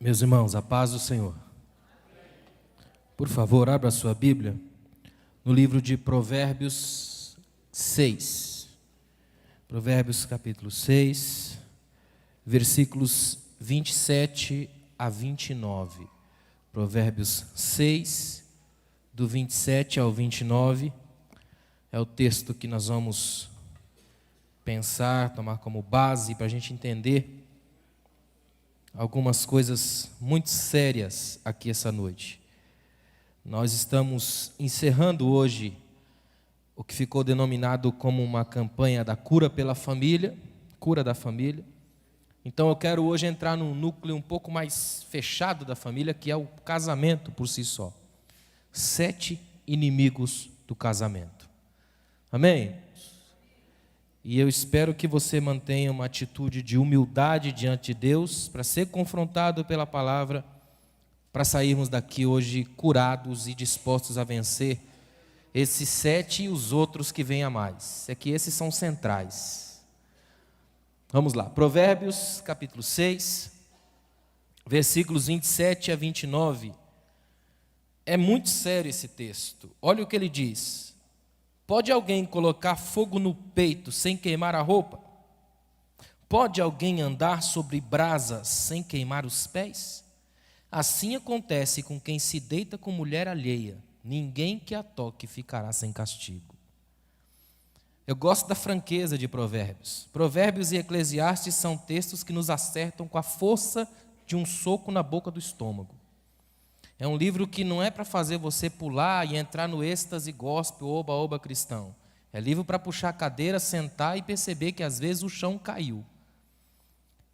Meus irmãos, a paz do Senhor. Por favor, abra a sua Bíblia no livro de Provérbios 6. Provérbios capítulo 6, versículos 27 a 29. Provérbios 6, do 27 ao 29, é o texto que nós vamos pensar, tomar como base para a gente entender algumas coisas muito sérias aqui essa noite. Nós estamos encerrando hoje o que ficou denominado como uma campanha da cura pela família, cura da família. Então eu quero hoje entrar num núcleo um pouco mais fechado da família, que é o casamento por si só. 7 inimigos do casamento. Amém? E eu espero que você mantenha uma atitude de humildade diante de Deus, para ser confrontado pela palavra, para sairmos daqui hoje curados e dispostos a vencer esses 7 e os outros que vêm a mais. É que esses são centrais. Vamos lá, Provérbios capítulo 6, versículos 27 a 29. É muito sério esse texto. Olha o que ele diz. Pode alguém colocar fogo no peito sem queimar a roupa? Pode alguém andar sobre brasas sem queimar os pés? Assim acontece com quem se deita com mulher alheia. Ninguém que a toque ficará sem castigo. Eu gosto da franqueza de Provérbios. Provérbios e Eclesiastes são textos que nos acertam com a força de um soco na boca do estômago. É um livro que não é para fazer você pular e entrar no êxtase gospel, oba-oba cristão. É livro para puxar a cadeira, sentar e perceber que às vezes o chão caiu.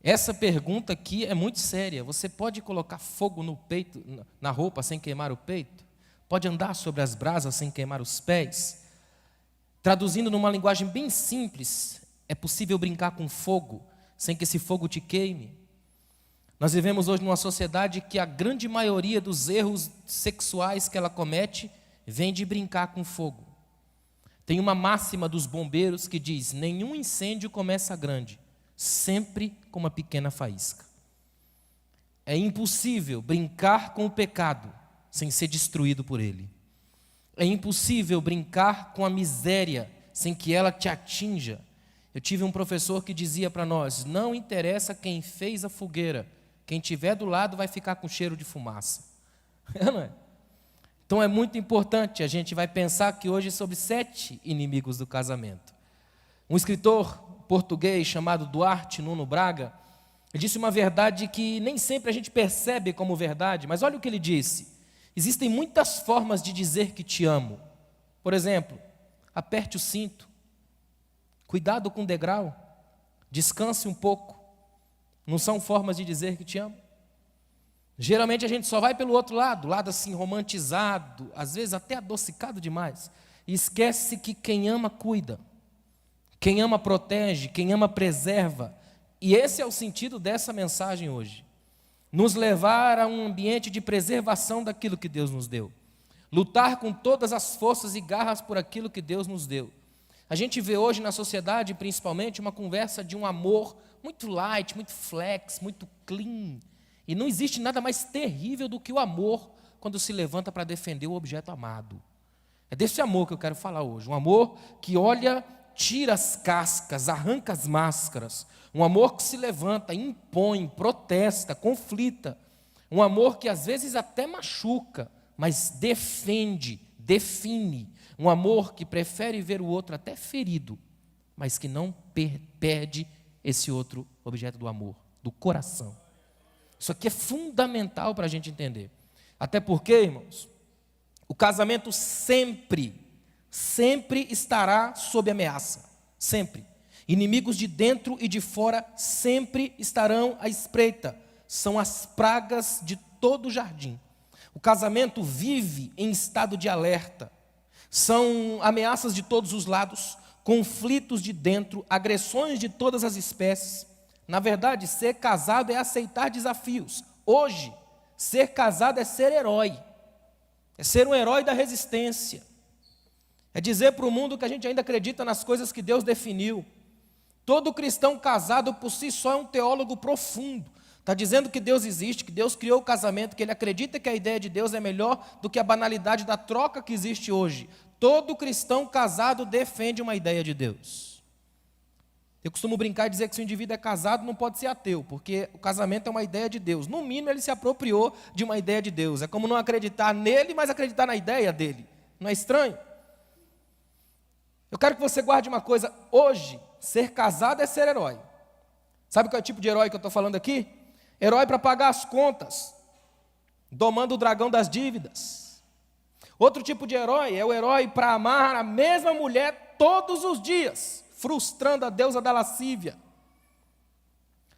Essa pergunta aqui é muito séria. Você pode colocar fogo no peito, na roupa sem queimar o peito? Pode andar sobre as brasas sem queimar os pés? Traduzindo numa linguagem bem simples, é possível brincar com fogo sem que esse fogo te queime? Nós vivemos hoje numa sociedade que a grande maioria dos erros sexuais que ela comete vem de brincar com fogo. Tem uma máxima dos bombeiros que diz: nenhum incêndio começa grande, sempre com uma pequena faísca. É impossível brincar com o pecado sem ser destruído por ele. É impossível brincar com a miséria sem que ela te atinja. Eu tive um professor que dizia para nós: não interessa quem fez a fogueira, quem estiver do lado vai ficar com cheiro de fumaça. Não é? Então é muito importante, a gente vai pensar aqui hoje sobre 7 inimigos do casamento. Um escritor português chamado Duarte Nuno Braga, ele disse uma verdade que nem sempre a gente percebe como verdade, mas olha o que ele disse: existem muitas formas de dizer que te amo. Por exemplo, aperte o cinto, cuidado com o degrau, descanse um pouco. Não são formas de dizer que te amo? Geralmente a gente só vai pelo outro lado, lado assim romantizado, às vezes até adocicado demais, e esquece que quem ama cuida, quem ama protege, quem ama preserva. E esse é o sentido dessa mensagem hoje. Nos levar a um ambiente de preservação daquilo que Deus nos deu. Lutar com todas as forças e garras por aquilo que Deus nos deu. A gente vê hoje na sociedade, principalmente, uma conversa de um amor muito light, muito flex, muito clean. E não existe nada mais terrível do que o amor quando se levanta para defender o objeto amado. É desse amor que eu quero falar hoje. Um amor que olha, tira as cascas, arranca as máscaras. Um amor que se levanta, impõe, protesta, conflita. Um amor que às vezes até machuca, mas defende, define. Um amor que prefere ver o outro até ferido, mas que não perde esse outro objeto do amor, do coração. Isso aqui é fundamental para a gente entender. Até porque, irmãos, o casamento sempre estará sob ameaça. Sempre. Inimigos de dentro e de fora sempre estarão à espreita. São as pragas de todo o jardim. O casamento vive em estado de alerta. São ameaças de todos os lados, conflitos de dentro, agressões de todas as espécies. Na verdade, ser casado é aceitar desafios. Hoje, ser casado é ser herói. É ser um herói da resistência. É dizer para o mundo que a gente ainda acredita nas coisas que Deus definiu. Todo cristão casado por si só é um teólogo profundo. Está dizendo que Deus existe, que Deus criou o casamento, que ele acredita que a ideia de Deus é melhor do que a banalidade da troca que existe hoje. Todo cristão casado defende uma ideia de Deus. Eu costumo brincar e dizer que se o indivíduo é casado não pode ser ateu, porque o casamento é uma ideia de Deus. No mínimo ele se apropriou de uma ideia de Deus. É como não acreditar nele, mas acreditar na ideia dele. Não é estranho? Eu quero que você guarde uma coisa. Hoje, ser casado é ser herói. Sabe qual é o tipo de herói que eu estou falando aqui? Herói para pagar as contas, domando o dragão das dívidas. Outro tipo de herói é o herói para amar a mesma mulher todos os dias, frustrando a deusa da lascívia.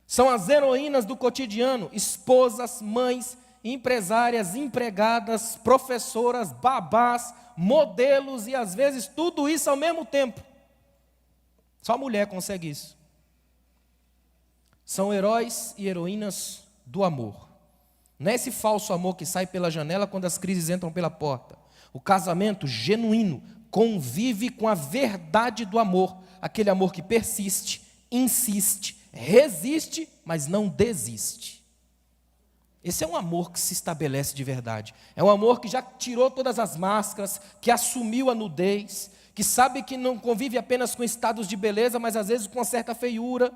São as heroínas do cotidiano, esposas, mães, empresárias, empregadas, professoras, babás, modelos e às vezes tudo isso ao mesmo tempo. Só a mulher consegue isso. São heróis e heroínas do amor. Não é esse falso amor que sai pela janela quando as crises entram pela porta. O casamento genuíno convive com a verdade do amor. Aquele amor que persiste, insiste, resiste, mas não desiste. Esse é um amor que se estabelece de verdade. É um amor que já tirou todas as máscaras, que assumiu a nudez, que sabe que não convive apenas com estados de beleza, mas às vezes com uma certa feiura.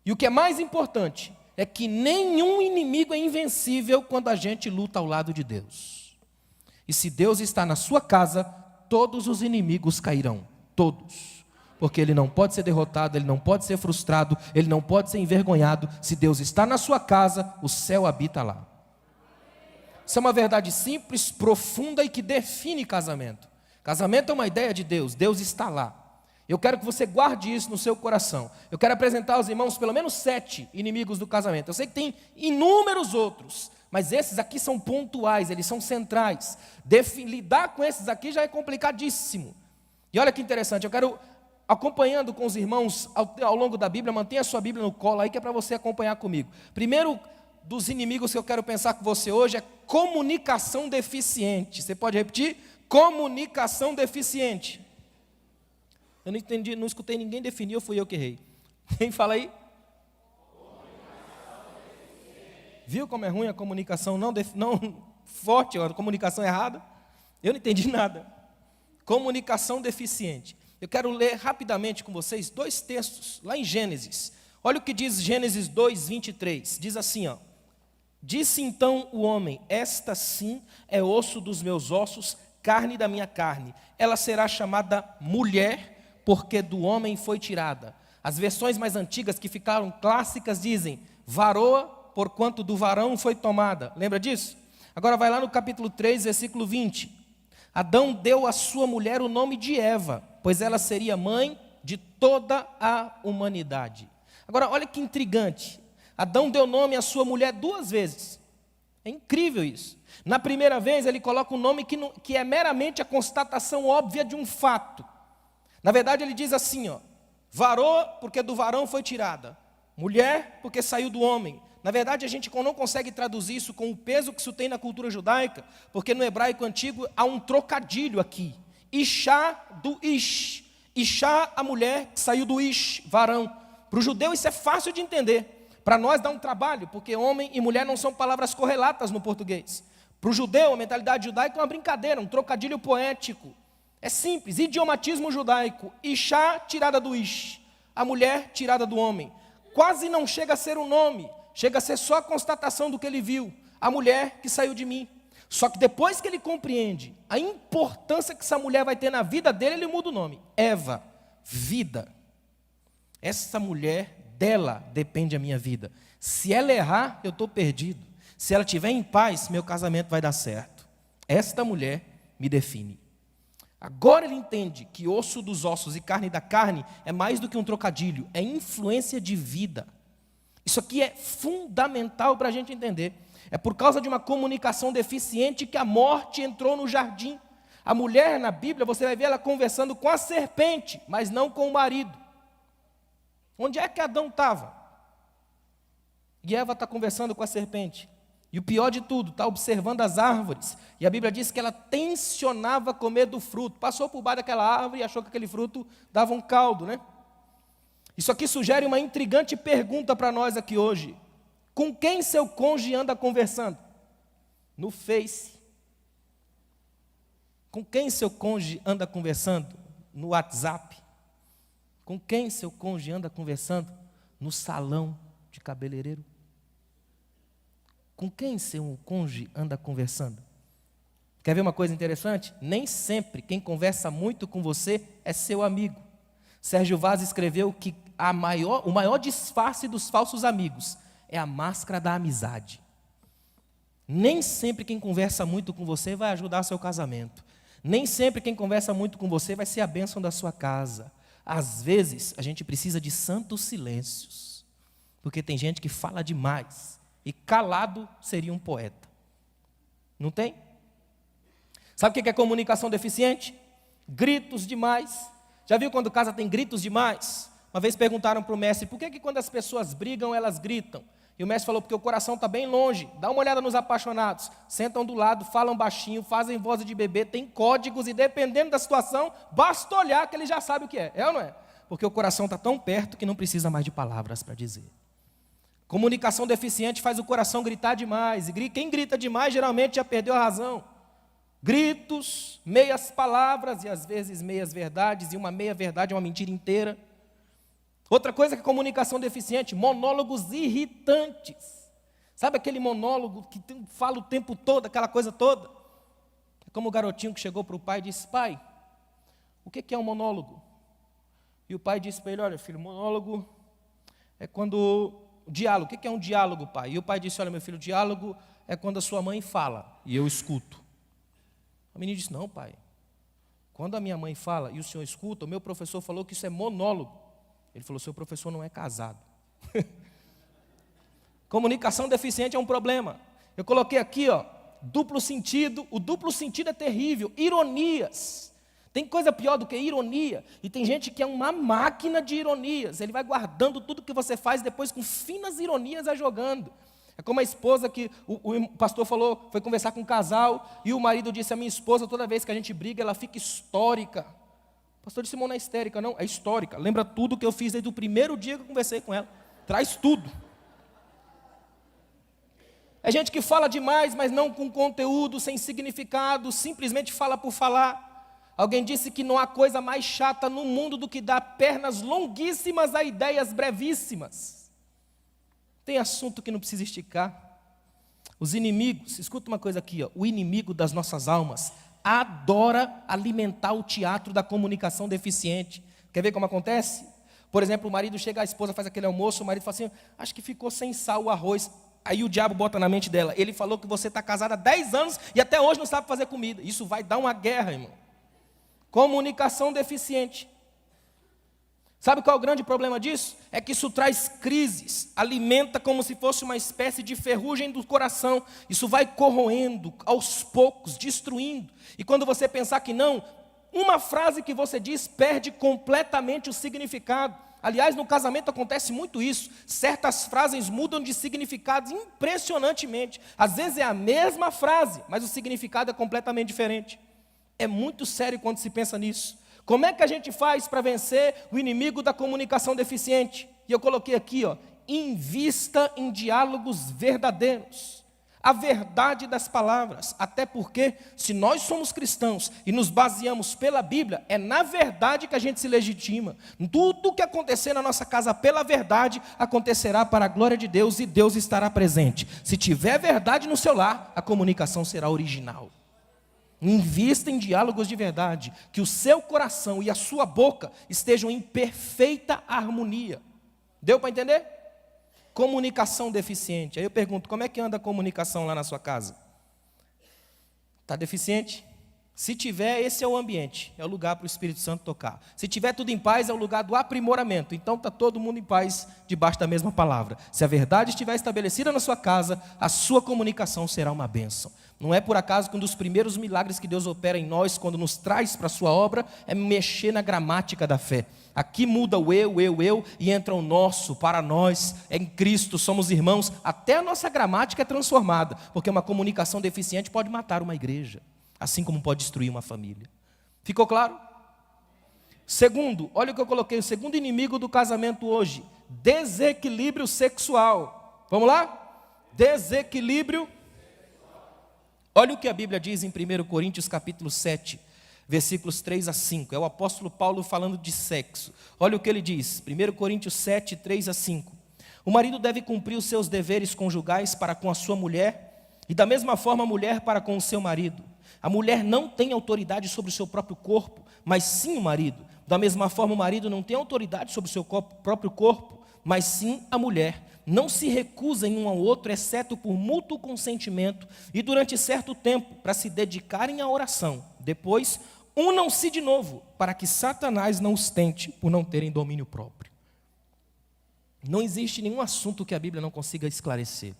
E o que é mais importante é que nenhum inimigo é invencível quando a gente luta ao lado de Deus. E se Deus está na sua casa, todos os inimigos cairão, todos. Porque ele não pode ser derrotado, ele não pode ser frustrado, ele não pode ser envergonhado. Se Deus está na sua casa, o céu habita lá. Isso é uma verdade simples, profunda e que define casamento. Casamento é uma ideia de Deus, Deus está lá. Eu quero que você guarde isso no seu coração. Eu quero apresentar aos irmãos pelo menos 7 inimigos do casamento. Eu sei que tem inúmeros outros, mas esses aqui são pontuais, eles são centrais. Lidar com esses aqui já é complicadíssimo. E olha que interessante, eu quero, acompanhando com os irmãos ao longo da Bíblia, mantenha a sua Bíblia no colo aí que é para você acompanhar comigo. Primeiro dos inimigos que eu quero pensar com você hoje é comunicação deficiente. Você pode repetir? Comunicação deficiente. Eu não entendi, não escutei ninguém definir, ou fui eu que errei? Quem fala aí? Viu como é ruim a comunicação não forte, a comunicação errada? Eu não entendi nada. Comunicação deficiente. Eu quero ler rapidamente com vocês 2 textos, lá em Gênesis. Olha o que diz Gênesis 2, 23. Diz assim, ó. Disse então o homem, esta sim é osso dos meus ossos, carne da minha carne. Ela será chamada mulher, porque do homem foi tirada. As versões mais antigas que ficaram clássicas dizem, varoa, porquanto do varão foi tomada. Lembra disso? Agora vai lá no capítulo 3, versículo 20. Adão deu à sua mulher o nome de Eva, pois ela seria mãe de toda a humanidade. Agora olha que intrigante. Adão deu nome à sua mulher 2 vezes. É incrível isso. Na primeira vez ele coloca um nome que é meramente a constatação óbvia de um fato. Na verdade ele diz assim, ó, varoa, porque do varão foi tirada, mulher, porque saiu do homem. Na verdade a gente não consegue traduzir isso com o peso que isso tem na cultura judaica, porque no hebraico antigo há um trocadilho aqui, Ishá do Ish, Ishá a mulher que saiu do Ish, varão. Para o judeu isso é fácil de entender, para nós dá um trabalho, porque homem e mulher não são palavras correlatas no português. Para o judeu a mentalidade judaica é uma brincadeira, um trocadilho poético. É simples, idiomatismo judaico, Ishá tirada do Ish, a mulher tirada do homem. Quase não chega a ser um nome, chega a ser só a constatação do que ele viu, a mulher que saiu de mim. Só que depois que ele compreende a importância que essa mulher vai ter na vida dele, ele muda o nome. Eva, vida. Essa mulher, dela depende a minha vida. Se ela errar, eu estou perdido. Se ela estiver em paz, meu casamento vai dar certo. Esta mulher me define. Agora ele entende que osso dos ossos e carne da carne é mais do que um trocadilho, é influência de vida. Isso aqui é fundamental para a gente entender. É por causa de uma comunicação deficiente que a morte entrou no jardim. A mulher na Bíblia, você vai ver ela conversando com a serpente, mas não com o marido. Onde é que Adão estava? E Eva está conversando com a serpente. E o pior de tudo, está observando as árvores. E a Bíblia diz que ela tensionava comer do fruto. Passou por baixo daquela árvore e achou que aquele fruto dava um caldo, né? Isso aqui sugere uma intrigante pergunta para nós aqui hoje. Com quem seu cônjuge anda conversando? No Face. Com quem seu cônjuge anda conversando? No WhatsApp. Com quem seu cônjuge anda conversando? No salão de cabeleireiro. Com quem seu cônjuge anda conversando? Quer ver uma coisa interessante? Nem sempre quem conversa muito com você é seu amigo. Sérgio Vaz escreveu que o maior disfarce dos falsos amigos é a máscara da amizade. Nem sempre quem conversa muito com você vai ajudar seu casamento. Nem sempre quem conversa muito com você vai ser a bênção da sua casa. Às vezes, a gente precisa de santos silêncios. Porque tem gente que fala demais. E calado seria um poeta. Não tem? Sabe o que é comunicação deficiente? Gritos demais. Já viu quando casa tem gritos demais? Uma vez perguntaram para o mestre, por que quando as pessoas brigam, elas gritam? E o mestre falou, porque o coração está bem longe. Dá uma olhada nos apaixonados. Sentam do lado, falam baixinho, fazem voz de bebê, tem códigos e dependendo da situação, basta olhar que ele já sabe o que é. É ou não é? Porque o coração está tão perto que não precisa mais de palavras para dizer. Comunicação deficiente faz o coração gritar demais. E quem grita demais geralmente já perdeu a razão. Gritos, meias palavras e às vezes meias verdades. E uma meia verdade é uma mentira inteira. Outra coisa que é comunicação deficiente, monólogos irritantes. Sabe aquele monólogo que fala o tempo todo, aquela coisa toda? É como o garotinho que chegou para o pai e disse, pai, o que é um monólogo? E o pai disse para ele, olha filho, monólogo é quando... Diálogo, o que é um diálogo, pai? E o pai disse, olha meu filho, diálogo é quando a sua mãe fala e eu escuto. O menino disse, não pai, quando a minha mãe fala e o senhor escuta, o meu professor falou que isso é monólogo. Ele falou, seu professor não é casado. Comunicação deficiente é um problema. Eu coloquei aqui, duplo sentido. O duplo sentido é terrível. Ironias. Tem coisa pior do que ironia. E tem gente que é uma máquina de ironias. Ele vai guardando tudo que você faz, depois com finas ironias vai jogando. É como a esposa que o pastor falou, foi conversar com um casal, e o marido disse, a minha esposa, toda vez que a gente briga, ela fica histórica. O pastor disse, não é histérica, não, é histórica. Lembra tudo que eu fiz desde o primeiro dia que eu conversei com ela. Traz tudo. É gente que fala demais, mas não com conteúdo, sem significado, simplesmente fala por falar. Alguém disse que não há coisa mais chata no mundo do que dar pernas longuíssimas a ideias brevíssimas. Tem assunto que não precisa esticar. Os inimigos, escuta uma coisa aqui, o inimigo das nossas almas adora alimentar o teatro da comunicação deficiente. Quer ver como acontece? Por exemplo, o marido chega, a esposa faz aquele almoço, o marido fala assim, acho que ficou sem sal o arroz. Aí o diabo bota na mente dela, ele falou que você está casada há 10 anos e até hoje não sabe fazer comida. Isso vai dar uma guerra, irmão. Comunicação deficiente. Sabe qual é o grande problema disso? É que isso traz crises, alimenta como se fosse uma espécie de ferrugem do coração. Isso vai corroendo, aos poucos, destruindo. E quando você pensar que não, uma frase que você diz perde completamente o significado. Aliás, no casamento acontece muito isso. Certas frases mudam de significado impressionantemente. Às vezes é a mesma frase, mas o significado é completamente diferente. É muito sério quando se pensa nisso. Como é que a gente faz para vencer o inimigo da comunicação deficiente? E eu coloquei aqui, invista em diálogos verdadeiros. A verdade das palavras. Até porque, se nós somos cristãos e nos baseamos pela Bíblia, é na verdade que a gente se legitima. Tudo que acontecer na nossa casa pela verdade, acontecerá para a glória de Deus e Deus estará presente. Se tiver verdade no seu lar, a comunicação será original. Invista em diálogos de verdade, que o seu coração e a sua boca estejam em perfeita harmonia. Deu para entender? Comunicação deficiente. Aí eu pergunto, como é que anda a comunicação lá na sua casa? Está deficiente? Se tiver, esse é o ambiente, é o lugar para o Espírito Santo tocar. Se tiver tudo em paz, é o lugar do aprimoramento. Então está todo mundo em paz, debaixo da mesma palavra. Se a verdade estiver estabelecida na sua casa, a sua comunicação será uma bênção. Não é por acaso que um dos primeiros milagres que Deus opera em nós, quando nos traz para a sua obra, é mexer na gramática da fé. Aqui muda o eu, e entra o nosso, para nós, é em Cristo, somos irmãos. Até a nossa gramática é transformada, porque uma comunicação deficiente pode matar uma igreja, assim como pode destruir uma família. Ficou claro? Segundo, olha o que eu coloquei, o segundo inimigo do casamento hoje, desequilíbrio sexual. Vamos lá? desequilíbrio. Olha o que a Bíblia diz em 1 Coríntios capítulo 7, versículos 3 a 5. É o apóstolo Paulo falando de sexo. Olha o que ele diz, 1 Coríntios 7, 3 a 5. O marido deve cumprir os seus deveres conjugais para com a sua mulher, e da mesma forma a mulher para com o seu marido. A mulher não tem autoridade sobre o seu próprio corpo, mas sim o marido. Da mesma forma o marido não tem autoridade sobre o seu próprio corpo, mas sim a mulher. Não se recusem um ao outro, exceto por mútuo consentimento e durante certo tempo, para se dedicarem à oração. Depois, unam-se de novo, para que Satanás não os tente por não terem domínio próprio. Não existe nenhum assunto que a Bíblia não consiga esclarecer.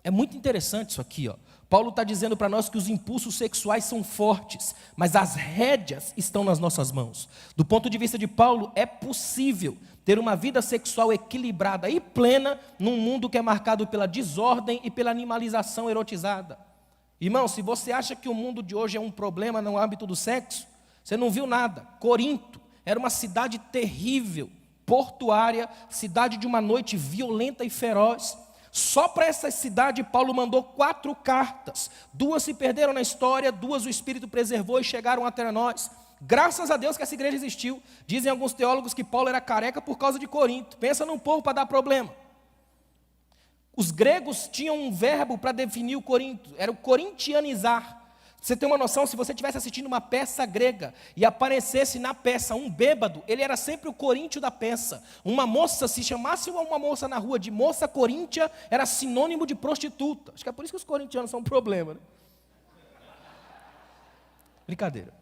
É muito interessante isso aqui, ó. Paulo está dizendo para nós que os impulsos sexuais são fortes, mas as rédeas estão nas nossas mãos. Do ponto de vista de Paulo, é possível ter uma vida sexual equilibrada e plena num mundo que é marcado pela desordem e pela animalização erotizada. Irmão, se você acha que o mundo de hoje é um problema no âmbito do sexo, você não viu nada. Corinto era uma cidade terrível, portuária, cidade de uma noite violenta e feroz. Só para essa cidade Paulo mandou 4 cartas. 2 se perderam na história, 2 o Espírito preservou e chegaram até nós. Graças a Deus que essa igreja existiu. Dizem alguns teólogos que Paulo era careca por causa de Corinto. Pensa num povo para dar problema. Os gregos tinham um verbo para definir o Corinto, era o corintianizar. Você tem uma noção, se você estivesse assistindo uma peça grega e aparecesse na peça um bêbado, ele era sempre o coríntio da peça. Uma moça, se chamasse uma moça na rua de moça coríntia, era sinônimo de prostituta. Acho que é por isso que os corintianos são um problema, né? Brincadeira.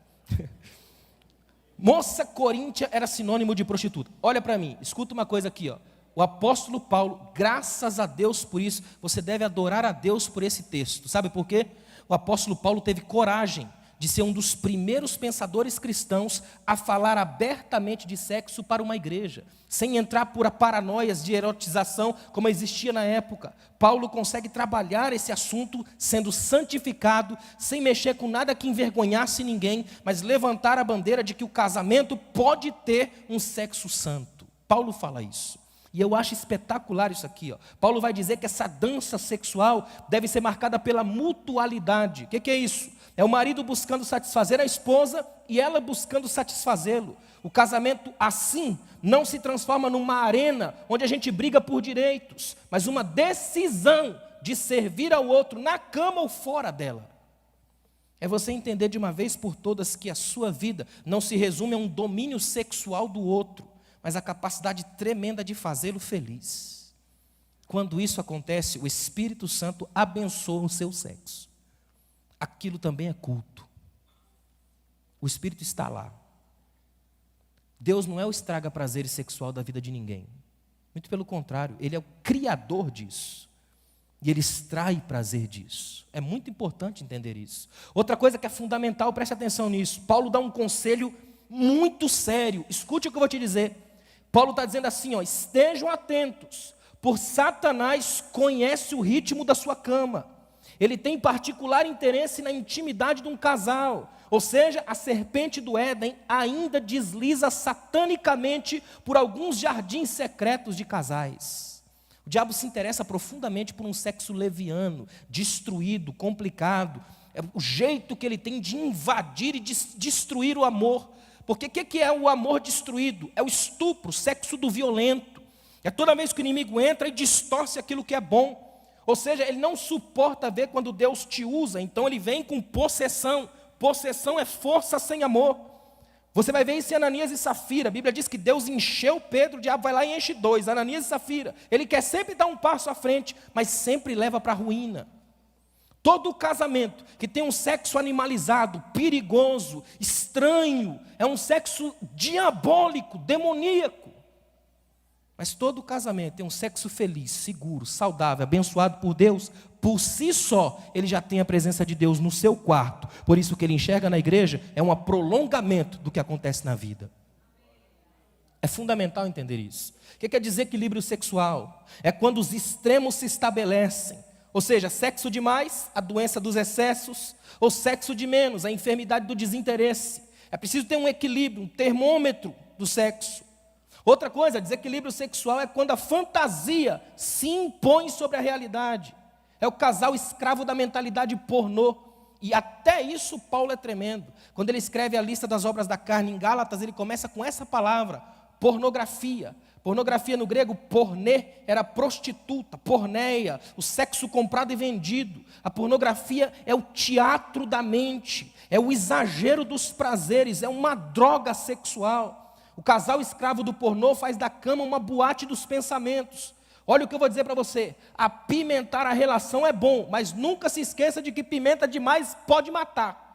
Moça coríntia era sinônimo de prostituta. Olha para mim, escuta uma coisa aqui, ó. O apóstolo Paulo, graças a Deus por isso, você deve adorar a Deus por esse texto. Sabe por quê? O apóstolo Paulo teve coragem de ser um dos primeiros pensadores cristãos a falar abertamente de sexo para uma igreja, sem entrar por paranoias de erotização como existia na época. Paulo consegue trabalhar esse assunto sendo santificado, sem mexer com nada que envergonhasse ninguém, mas levantar a bandeira de que o casamento pode ter um sexo santo. Paulo fala isso. E eu acho espetacular isso aqui, ó. Paulo vai dizer que essa dança sexual deve ser marcada pela mutualidade. O que é isso? É o marido buscando satisfazer a esposa e ela buscando satisfazê-lo. O casamento assim não se transforma numa arena onde a gente briga por direitos, mas uma decisão de servir ao outro na cama ou fora dela. É você entender de uma vez por todas que a sua vida não se resume a um domínio sexual do outro, mas a capacidade tremenda de fazê-lo feliz. Quando isso acontece, o Espírito Santo abençoa o seu sexo. Aquilo também é culto. O Espírito está lá. Deus não é o estraga-prazer sexual da vida de ninguém. Muito pelo contrário, Ele é o criador disso. E Ele extrai prazer disso. É muito importante entender isso. Outra coisa que é fundamental, preste atenção nisso. Paulo dá um conselho muito sério. Escute o que eu vou te dizer. Paulo está dizendo assim, ó, estejam atentos, por Satanás conhece o ritmo da sua cama. Ele tem particular interesse na intimidade de um casal. Ou seja, a serpente do Éden ainda desliza satanicamente por alguns jardins secretos de casais. O diabo se interessa profundamente por um sexo leviano, destruído, complicado. É o jeito que ele tem de invadir e destruir o amor. Porque o que é o amor destruído? É o estupro, o sexo do violento. É toda vez que o inimigo entra e distorce aquilo que é bom. Ou seja, ele não suporta ver quando Deus te usa, então ele vem com possessão. Possessão é força sem amor. Você vai ver isso em Ananias e Safira. A Bíblia diz que Deus encheu Pedro, o diabo vai lá e enche 2, Ananias e Safira. Ele quer sempre dar um passo à frente, mas sempre leva para a ruína. Todo casamento que tem um sexo animalizado, perigoso, estranho, é um sexo diabólico, demoníaco. Mas todo casamento tem um sexo feliz, seguro, saudável, abençoado por Deus, por si só, ele já tem a presença de Deus no seu quarto. Por isso o que ele enxerga na igreja é um prolongamento do que acontece na vida. É fundamental entender isso. O que quer dizer equilíbrio sexual? É quando os extremos se estabelecem. Ou seja, sexo demais, a doença dos excessos, ou sexo de menos, a enfermidade do desinteresse. É preciso ter um equilíbrio, um termômetro do sexo. Outra coisa, desequilíbrio sexual é quando a fantasia se impõe sobre a realidade. É o casal escravo da mentalidade pornô. E até isso Paulo é tremendo. Quando ele escreve a lista das obras da carne em Gálatas, ele começa com essa palavra, pornografia. Pornografia no grego, pornê, era prostituta, porneia, o sexo comprado e vendido. A pornografia é o teatro da mente, é o exagero dos prazeres, é uma droga sexual. O casal escravo do pornô faz da cama uma boate dos pensamentos. Olha o que eu vou dizer para você, apimentar a relação é bom, mas nunca se esqueça de que pimenta demais pode matar.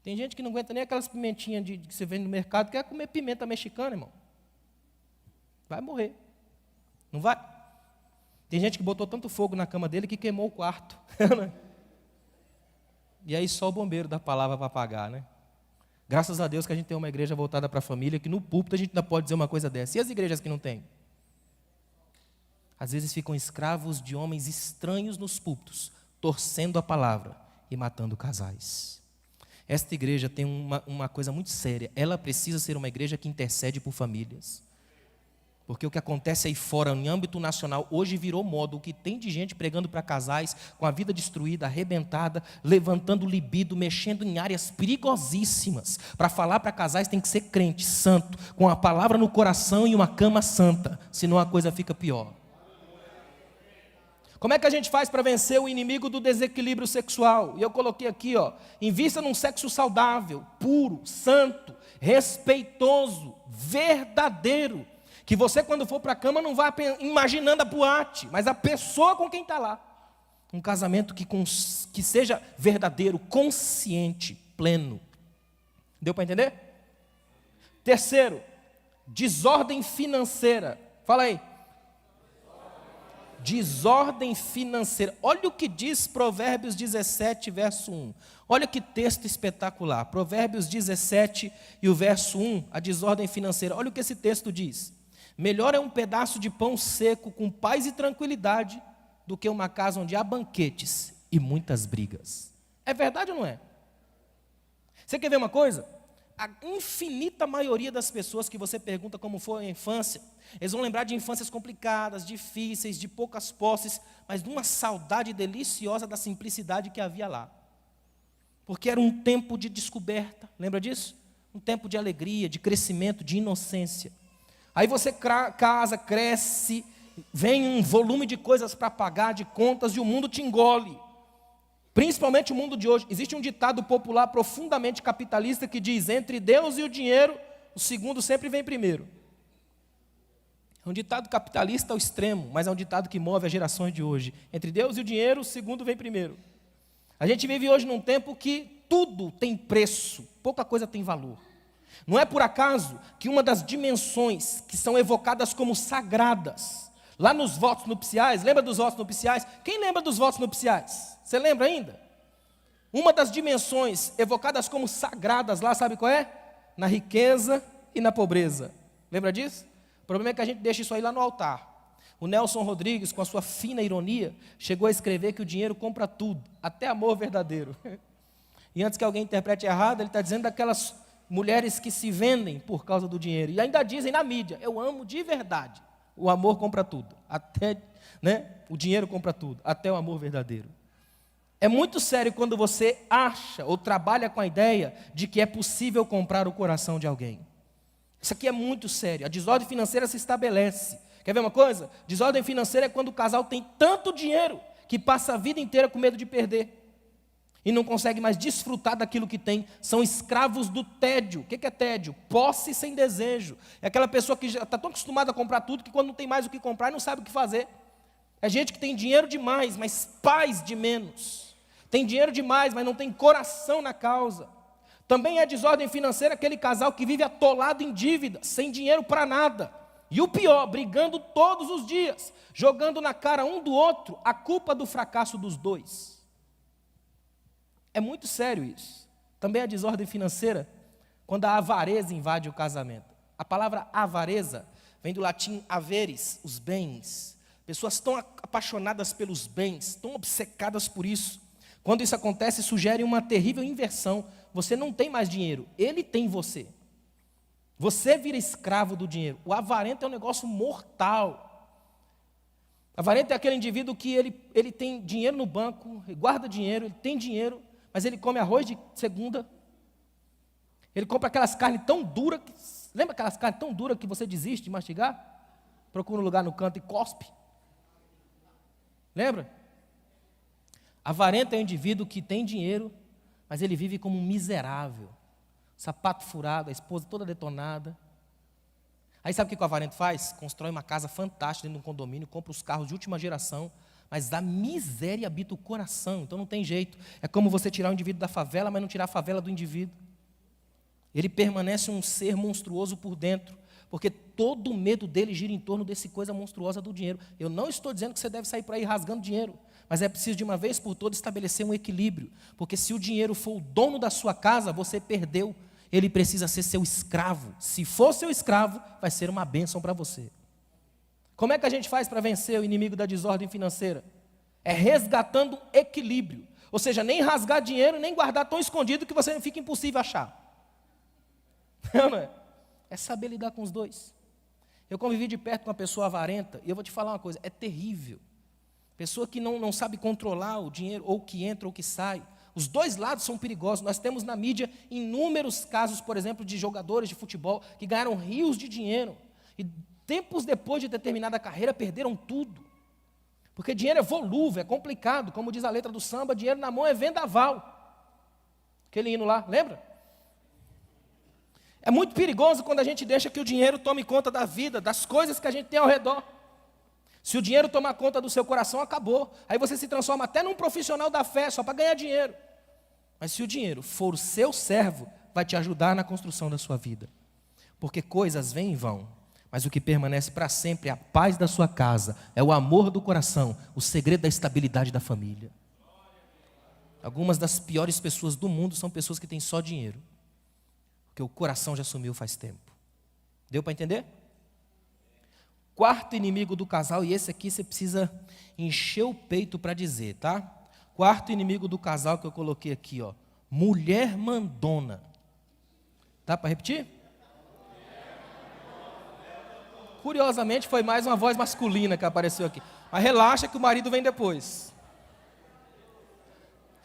Tem gente que não aguenta nem aquelas pimentinhas que você vende no mercado, quer comer pimenta mexicana, irmão. Vai morrer. Não vai? Tem gente que botou tanto fogo na cama dele que queimou o quarto. E aí só o bombeiro dá a palavra para apagar, né? Graças a Deus que a gente tem uma igreja voltada para a família, que no púlpito a gente ainda pode dizer uma coisa dessa. E as igrejas que não têm? Às vezes ficam escravos de homens estranhos nos púlpitos, torcendo a palavra e matando casais. Esta igreja tem uma coisa muito séria. Ela precisa ser uma igreja que intercede por famílias. Porque o que acontece aí fora, em âmbito nacional, hoje virou moda. O que tem de gente pregando para casais, com a vida destruída, arrebentada, levantando libido, mexendo em áreas perigosíssimas. Para falar para casais tem que ser crente, santo, com a palavra no coração e uma cama santa, senão a coisa fica pior. Como é que a gente faz para vencer o inimigo do desequilíbrio sexual? E eu coloquei aqui, invista num sexo saudável, puro, santo, respeitoso, verdadeiro. Que você, quando for para a cama, não vá imaginando a boate, mas a pessoa com quem está lá. Um casamento que seja verdadeiro, consciente, pleno. Deu para entender? Terceiro, desordem financeira. Fala aí. Desordem financeira. Olha o que diz Provérbios 17, verso 1. Olha que texto espetacular. Provérbios 17 e o verso 1, a desordem financeira. Olha o que esse texto diz. Melhor é um pedaço de pão seco com paz e tranquilidade do que uma casa onde há banquetes e muitas brigas. É verdade ou não é? Você quer ver uma coisa? A infinita maioria das pessoas que você pergunta como foi a infância, eles vão lembrar de infâncias complicadas, difíceis, de poucas posses, mas de uma saudade deliciosa da simplicidade que havia lá. Porque era um tempo de descoberta, lembra disso? Um tempo de alegria, de crescimento, de inocência. Aí você casa, cresce, vem um volume de coisas para pagar, de contas, e o mundo te engole. Principalmente o mundo de hoje. Existe um ditado popular profundamente capitalista que diz: entre Deus e o dinheiro, o segundo sempre vem primeiro. É um ditado capitalista ao extremo, mas é um ditado que move as gerações de hoje. Entre Deus e o dinheiro, o segundo vem primeiro. A gente vive hoje num tempo que tudo tem preço, pouca coisa tem valor. Não é por acaso que uma das dimensões que são evocadas como sagradas, lá nos votos nupciais, lembra dos votos nupciais? Quem lembra dos votos nupciais? Você lembra ainda? Uma das dimensões evocadas como sagradas lá, sabe qual é? Na riqueza e na pobreza. Lembra disso? O problema é que a gente deixa isso aí lá no altar. O Nelson Rodrigues, com a sua fina ironia, chegou a escrever que o dinheiro compra tudo, até amor verdadeiro. E antes que alguém interprete errado, ele está dizendo daquelas mulheres que se vendem por causa do dinheiro. E ainda dizem na mídia: eu amo de verdade. O amor compra tudo. Até, o dinheiro compra tudo. Até o amor verdadeiro. É muito sério quando você acha ou trabalha com a ideia de que é possível comprar o coração de alguém. Isso aqui é muito sério. A desordem financeira se estabelece. Quer ver uma coisa? Desordem financeira é quando o casal tem tanto dinheiro que passa a vida inteira com medo de perder. E não consegue mais desfrutar daquilo que tem. São escravos do tédio. O que é tédio? Posse sem desejo. É aquela pessoa que já está tão acostumada a comprar tudo que quando não tem mais o que comprar, não sabe o que fazer. É gente que tem dinheiro demais, mas paz de menos. Tem dinheiro demais, mas não tem coração na causa. Também é desordem financeira aquele casal que vive atolado em dívida, sem dinheiro para nada. E o pior, brigando todos os dias, jogando na cara um do outro a culpa do fracasso dos dois. É muito sério isso. Também a desordem financeira, quando a avareza invade o casamento. A palavra avareza vem do latim haveres, os bens. Pessoas tão apaixonadas pelos bens, tão obcecadas por isso. Quando isso acontece, sugere uma terrível inversão. Você não tem mais dinheiro, ele tem você. Você vira escravo do dinheiro. O avarento é um negócio mortal. Avarento é aquele indivíduo que ele tem dinheiro no banco, ele guarda dinheiro, ele tem dinheiro, mas ele come arroz de segunda. Ele compra aquelas carnes tão duras, lembra aquelas carnes tão duras que você desiste de mastigar? Procura um lugar no canto e cospe. Lembra? Avarento é um indivíduo que tem dinheiro, mas ele vive como um miserável. Sapato furado, a esposa toda detonada. Aí sabe o que o avarento faz? Constrói uma casa fantástica dentro de um condomínio, compra os carros de última geração, mas a miséria habita o coração, então não tem jeito. É como você tirar o indivíduo da favela, mas não tirar a favela do indivíduo. Ele permanece um ser monstruoso por dentro, porque todo o medo dele gira em torno desse coisa monstruosa do dinheiro. Eu não estou dizendo que você deve sair por aí rasgando dinheiro, mas é preciso de uma vez por todas estabelecer um equilíbrio, porque se o dinheiro for o dono da sua casa, você perdeu. Ele precisa ser seu escravo. Se for seu escravo, vai ser uma bênção para você. Como é que a gente faz para vencer o inimigo da desordem financeira? É resgatando equilíbrio. Ou seja, nem rasgar dinheiro, nem guardar tão escondido que você fica impossível achar. Não é? É saber lidar com os dois. Eu convivi de perto com uma pessoa avarenta, e eu vou te falar uma coisa, é terrível. Pessoa que não sabe controlar o dinheiro, ou que entra ou que sai. Os dois lados são perigosos. Nós temos na mídia inúmeros casos, por exemplo, de jogadores de futebol que ganharam rios de dinheiro e tempos depois de determinada carreira perderam tudo. Porque dinheiro é volúvel, é complicado, como diz a letra do samba, dinheiro na mão é vendaval. Aquele hino lá, lembra? É muito perigoso quando a gente deixa que o dinheiro tome conta da vida, das coisas que a gente tem ao redor. Se o dinheiro tomar conta do seu coração, acabou. Aí você se transforma até num profissional da fé, só para ganhar dinheiro. Mas se o dinheiro for o seu servo, vai te ajudar na construção da sua vida. Porque coisas vêm e vão, mas o que permanece para sempre é a paz da sua casa, é o amor do coração, o segredo da estabilidade da família. Algumas das piores pessoas do mundo são pessoas que têm só dinheiro, porque o coração já sumiu faz tempo. Deu para entender? Quarto inimigo do casal, e esse aqui você precisa encher o peito para dizer, tá? Quarto inimigo do casal que eu coloquei aqui, ó. Mulher mandona. Dá para repetir? Curiosamente, foi mais uma voz masculina que apareceu aqui. Mas relaxa que o marido vem depois.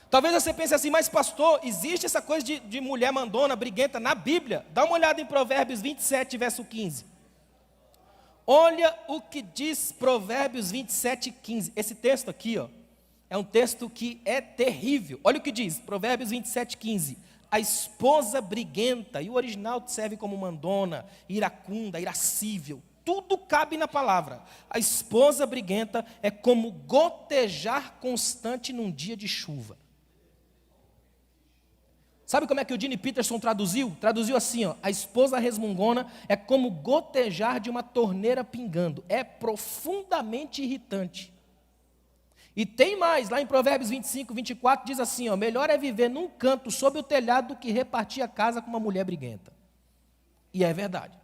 Talvez você pense assim, mas pastor, existe essa coisa de mulher mandona, briguenta na Bíblia? Dá uma olhada em Provérbios 27, verso 15. Olha o que diz Provérbios 27, 15. Esse texto aqui, ó, é um texto que é terrível. Olha o que diz, Provérbios 27, 15. A esposa briguenta, e o original serve como mandona, iracunda, irascível. Tudo cabe na palavra. A esposa briguenta é como gotejar constante num dia de chuva. Sabe como é que o Gene Peterson traduziu? Traduziu assim, ó, a esposa resmungona é como gotejar de uma torneira pingando. É profundamente irritante. E tem mais, lá em Provérbios 25, 24, diz assim, ó, melhor é viver num canto sob o telhado do que repartir a casa com uma mulher briguenta. E é verdade.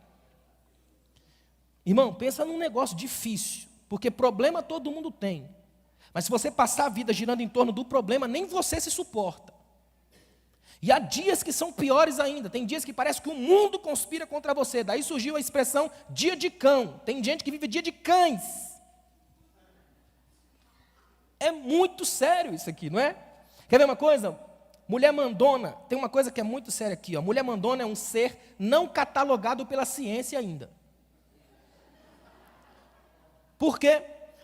Irmão, pensa num negócio difícil, porque problema todo mundo tem. Mas se você passar a vida girando em torno do problema, nem você se suporta. E há dias que são piores ainda. Tem dias que parece que o mundo conspira contra você. Daí surgiu a expressão dia de cão. Tem gente que vive dia de cães. É muito sério isso aqui, não é? Quer ver uma coisa? Mulher mandona, tem uma coisa que é muito séria aqui, ó. Mulher mandona é um ser não catalogado pela ciência ainda. Por quê?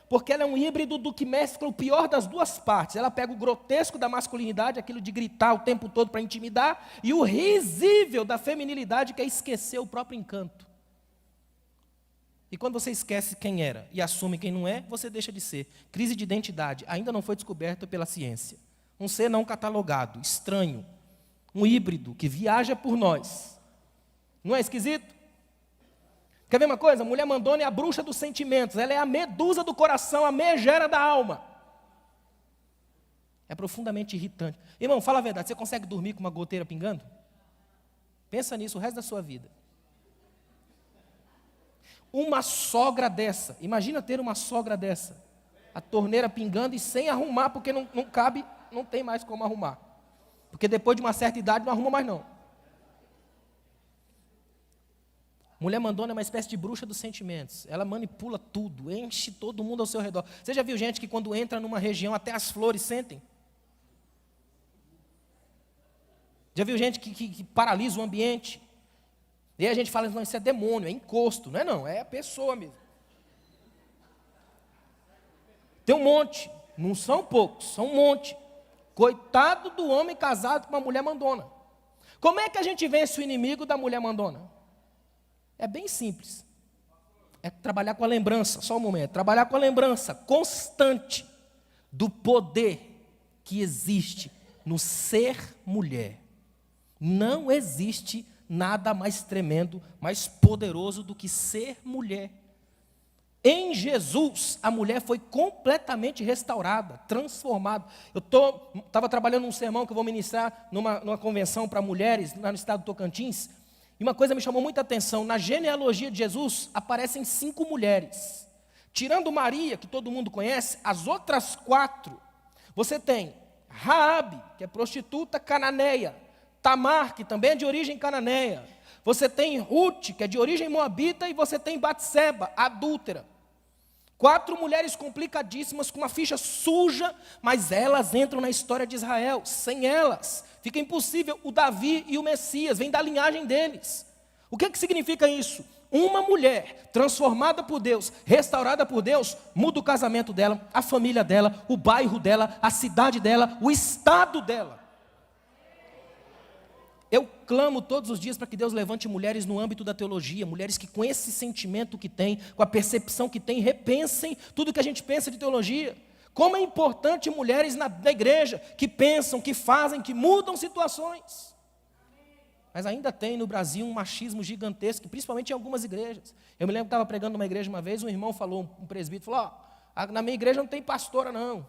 Porque ela é um híbrido do que mescla o pior das duas partes. Ela pega o grotesco da masculinidade, aquilo de gritar o tempo todo para intimidar, e o risível da feminilidade, que é esquecer o próprio encanto. E quando você esquece quem era e assume quem não é, você deixa de ser. Crise de identidade ainda não foi descoberta pela ciência. Um ser não catalogado, estranho, um híbrido que viaja por nós. Não é esquisito? Quer ver uma coisa? Mulher mandona é a bruxa dos sentimentos. Ela é a medusa do coração, a megera da alma. É profundamente irritante. Irmão, fala a verdade, você consegue dormir com uma goteira pingando? Pensa nisso o resto da sua vida. Uma sogra dessa, imagina ter uma sogra dessa. A torneira pingando e sem arrumar, porque não cabe, não tem mais como arrumar. Porque depois de uma certa idade não arruma mais não. Mulher mandona é uma espécie de bruxa dos sentimentos. Ela manipula tudo, enche todo mundo ao seu redor. Você já viu gente que quando entra numa região, até as flores sentem? Já viu gente que paralisa o ambiente? E aí a gente fala, não, isso é demônio, é encosto. Não, é a pessoa mesmo. Tem um monte, não são poucos, são um monte. Coitado do homem casado com uma mulher mandona. Como é que a gente vence o inimigo da mulher mandona? É bem simples. É trabalhar com a lembrança, só um momento. Trabalhar com a lembrança constante do poder que existe no ser mulher. Não existe nada mais tremendo, mais poderoso do que ser mulher. Em Jesus, a mulher foi completamente restaurada, transformada. Eu estava trabalhando num sermão que eu vou ministrar numa convenção para mulheres, lá no estado do Tocantins, e uma coisa me chamou muita atenção. Na genealogia de Jesus, aparecem 5 mulheres. Tirando Maria, que todo mundo conhece, as outras 4, você tem Raabe, que é prostituta cananeia, Tamar, que também é de origem cananeia, você tem Ruth, que é de origem moabita, e você tem Batseba, adúltera. 4 mulheres complicadíssimas, com uma ficha suja, mas elas entram na história de Israel. Sem elas, fica impossível o Davi e o Messias, vem da linhagem deles. O que significa isso? Uma mulher transformada por Deus, restaurada por Deus, muda o casamento dela, a família dela, o bairro dela, a cidade dela, o estado dela. Eu clamo todos os dias para que Deus levante mulheres no âmbito da teologia, mulheres que com esse sentimento que têm, com a percepção que têm, repensem tudo que a gente pensa de teologia. Como é importante mulheres na igreja que pensam, que fazem, que mudam situações. Mas ainda tem no Brasil um machismo gigantesco, principalmente em algumas igrejas. Eu me lembro que estava pregando numa igreja uma vez, um irmão falou, um presbítero, falou, na minha igreja não tem pastora não,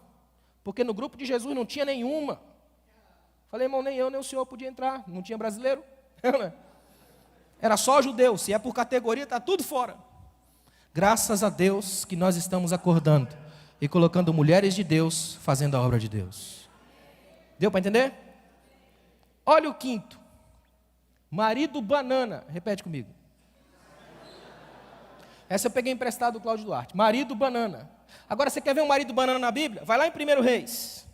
porque no grupo de Jesus não tinha nenhuma. Falei, irmão, nem eu, nem o senhor podia entrar, não tinha brasileiro. Era só judeu, se é por categoria, está tudo fora. Graças a Deus que nós estamos acordando e colocando mulheres de Deus fazendo a obra de Deus. Deu para entender? Olha o 5º. Marido banana. Repete comigo. Essa eu peguei emprestado do Cláudio Duarte. Marido banana. Agora você quer ver um marido banana na Bíblia? Vai lá em 1 Reis.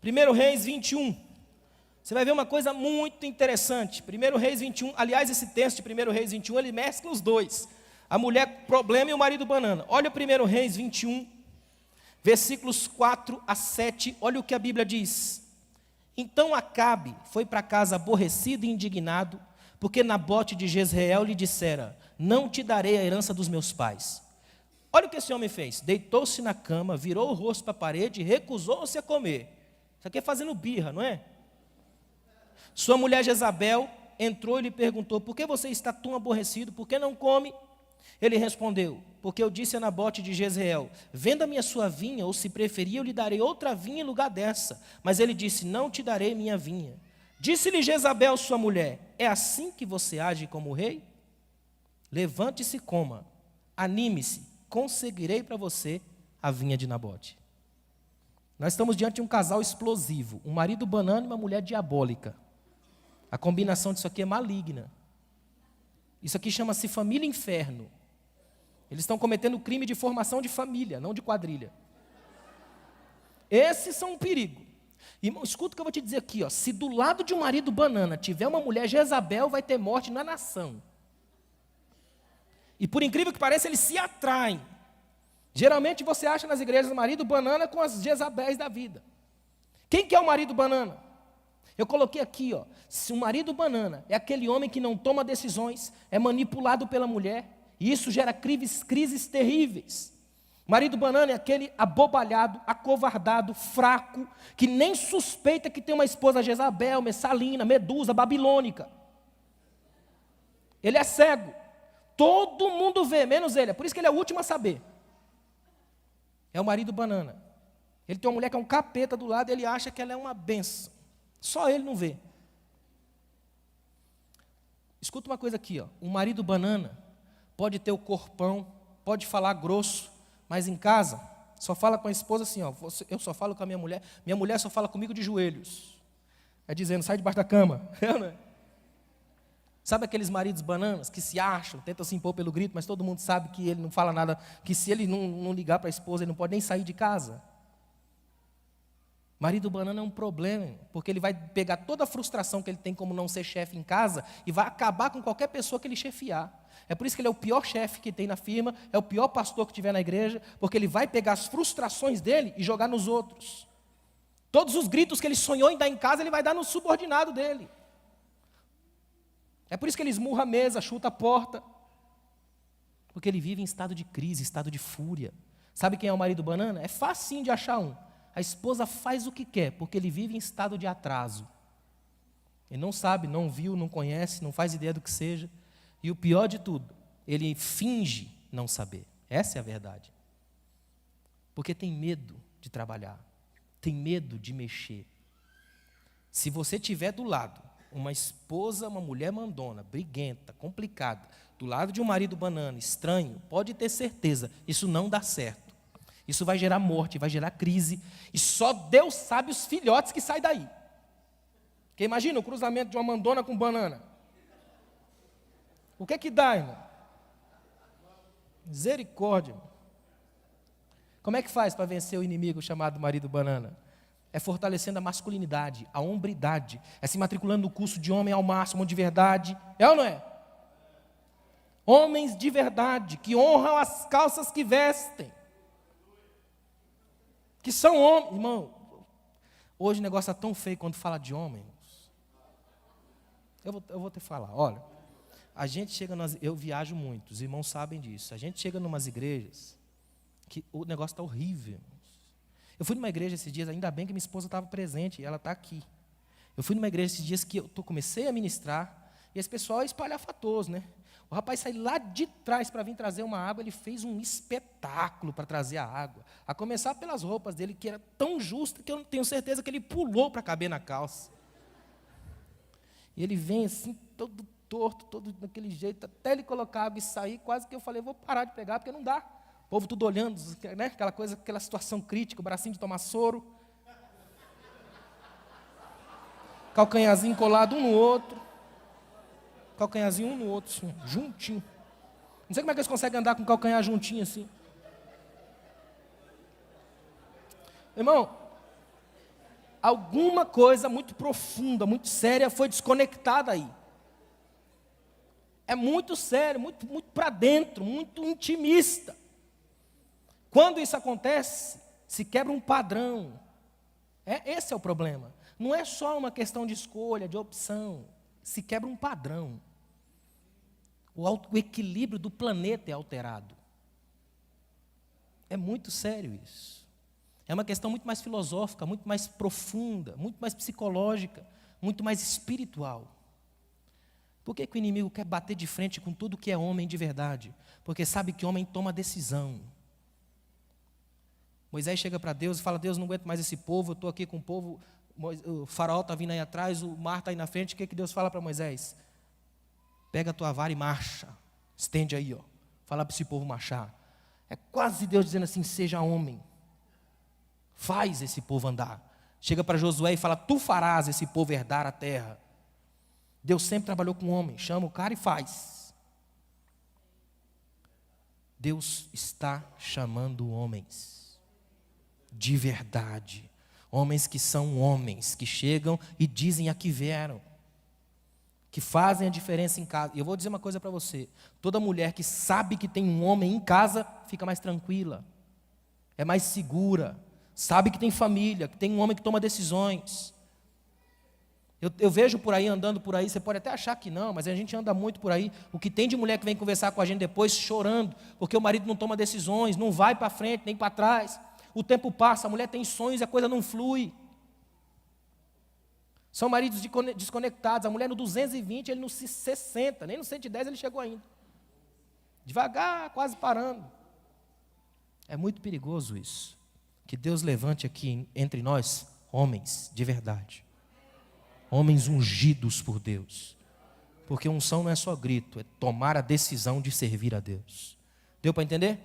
1 Reis 21. Você vai ver uma coisa muito interessante. 1 Reis 21, aliás, esse texto de 1 Reis 21, ele mescla os dois. A mulher problema e o marido banana. Olha 1 Reis 21, versículos 4 a 7, olha o que a Bíblia diz. Então Acabe foi para casa aborrecido e indignado, porque Nabote de Jezreel lhe dissera, não te darei a herança dos meus pais. Olha o que esse homem fez. Deitou-se na cama, virou o rosto para a parede e recusou-se a comer. Isso aqui é fazendo birra, não é? Sua mulher Jezabel entrou e lhe perguntou, por que você está tão aborrecido, por que não come? Ele respondeu, porque eu disse a Nabote de Jezreel, venda-me a sua vinha, ou se preferir eu lhe darei outra vinha em lugar dessa. Mas ele disse, não te darei minha vinha. Disse-lhe Jezabel, sua mulher, é assim que você age como rei? Levante-se e coma, anime-se, conseguirei para você a vinha de Nabote. Nós estamos diante de um casal explosivo, um marido banana e uma mulher diabólica. A combinação disso aqui é maligna. Isso aqui chama-se família inferno. Eles estão cometendo crime de formação de família, não de quadrilha. Esses são um perigo. Irmão, escuta o que eu vou te dizer aqui. Se do lado de um marido banana tiver uma mulher Jezabel, vai ter morte na nação. E por incrível que pareça, eles se atraem. Geralmente você acha nas igrejas o marido banana com as Jezabéis da vida. Quem que é o marido banana? Eu coloquei aqui, se o marido banana é aquele homem que não toma decisões, é manipulado pela mulher, e isso gera crises terríveis. Marido banana é aquele abobalhado, acovardado, fraco, que nem suspeita que tem uma esposa Jezabel, Messalina, Medusa, babilônica. Ele é cego. Todo mundo vê, menos ele. É por isso que ele é o último a saber. É o marido banana. Ele tem uma mulher que é um capeta do lado e ele acha que ela é uma bênção. Só ele não vê. Escuta uma coisa aqui, um marido banana pode ter o corpão, pode falar grosso, mas em casa só fala com a esposa assim, eu só falo com a minha mulher só fala comigo de joelhos. É dizendo, sai debaixo da cama. Sabe aqueles maridos bananas que se acham, tentam se impor pelo grito, mas todo mundo sabe que ele não fala nada, que se ele não ligar para a esposa, ele não pode nem sair de casa? Marido banana é um problema, porque ele vai pegar toda a frustração que ele tem como não ser chefe em casa e vai acabar com qualquer pessoa que ele chefiar. É por isso que ele é o pior chefe que tem na firma, é o pior pastor que tiver na igreja, porque ele vai pegar as frustrações dele e jogar nos outros. Todos os gritos que ele sonhou em dar em casa, ele vai dar no subordinado dele. É por isso que ele esmurra a mesa, chuta a porta. Porque ele vive em estado de crise, estado de fúria. Sabe quem é o marido banana? É facinho de achar um. A esposa faz o que quer, porque ele vive em estado de atraso. Ele não sabe, não viu, não conhece, não faz ideia do que seja. E o pior de tudo, ele finge não saber. Essa é a verdade. Porque tem medo de trabalhar, tem medo de mexer. Se você tiver do lado uma esposa, uma mulher mandona, briguenta, complicada, do lado de um marido banana, estranho, pode ter certeza, isso não dá certo. Isso vai gerar morte, vai gerar crise, e só Deus sabe os filhotes que saem daí. Porque imagina o cruzamento de uma mandona com banana. O que é que dá, irmão? Misericórdia. Como é que faz para vencer o inimigo chamado marido banana? É fortalecendo a masculinidade, a hombridade, é se matriculando no curso de homem ao máximo, de verdade. É ou não é? Homens de verdade, que honram as calças que vestem. Que são homens. Irmão, hoje o negócio é tão feio quando fala de homens. Eu vou te falar, olha. A gente chega, eu viajo muito, os irmãos sabem disso. A gente chega em umas igrejas que o negócio está horrível. Eu fui numa igreja esses dias, ainda bem que minha esposa estava presente, e ela está aqui. Eu fui numa igreja esses dias que eu comecei a ministrar, e esse pessoal é espalhafatoso, né? O rapaz saiu lá de trás para vir trazer uma água, ele fez um espetáculo para trazer a água. A começar pelas roupas dele, que era tão justa que eu tenho certeza que ele pulou para caber na calça. E ele vem assim, todo torto, todo daquele jeito, até ele colocar água e sair, quase que eu falei, vou parar de pegar, porque não dá. O povo tudo olhando, né? Aquela coisa, aquela situação crítica, o bracinho de tomar soro. Calcanhazinho colado um no outro. Calcanhazinho um no outro, assim, juntinho. Não sei como é que eles conseguem andar com o calcanhar juntinho assim. Irmão, alguma coisa muito profunda, muito séria foi desconectada aí. É muito sério, muito para dentro, muito intimista. Quando isso acontece, se quebra um padrão. Esse é o problema. Não é só uma questão de escolha, de opção. Se quebra um padrão. O equilíbrio do planeta é alterado. É muito sério isso. É uma questão muito mais filosófica, muito mais profunda, muito mais psicológica, muito mais espiritual. Por que o inimigo quer bater de frente com tudo que é homem de verdade? Porque sabe que homem toma decisão. Moisés chega para Deus e fala, Deus, não aguento mais esse povo, eu estou aqui com o povo, o faraó está vindo aí atrás, o mar está aí na frente, o que Deus fala para Moisés? Pega a tua vara e marcha, estende aí, ó. Fala para esse povo marchar. É quase Deus dizendo assim, seja homem, faz esse povo andar. Chega para Josué e fala, tu farás esse povo herdar a terra. Deus sempre trabalhou com homem, chama o cara e faz. Deus está chamando homens de verdade, homens que são homens, que chegam e dizem a que vieram, que fazem a diferença em casa. E eu vou dizer uma coisa para você, toda mulher que sabe que tem um homem em casa, fica mais tranquila, é mais segura, sabe que tem família, que tem um homem que toma decisões. Eu vejo por aí, andando por aí, você pode até achar que não, mas a gente anda muito por aí, o que tem de mulher que vem conversar com a gente depois chorando, porque o marido não toma decisões, não vai para frente, nem para trás. O tempo passa, a mulher tem sonhos e a coisa não flui. São maridos desconectados, a mulher no 220, ele no 60, nem no 110 ele chegou ainda. Devagar, quase parando. É muito perigoso isso. Que Deus levante aqui entre nós homens de verdade. Homens ungidos por Deus. Porque unção não é só grito, é tomar a decisão de servir a Deus. Deu para entender?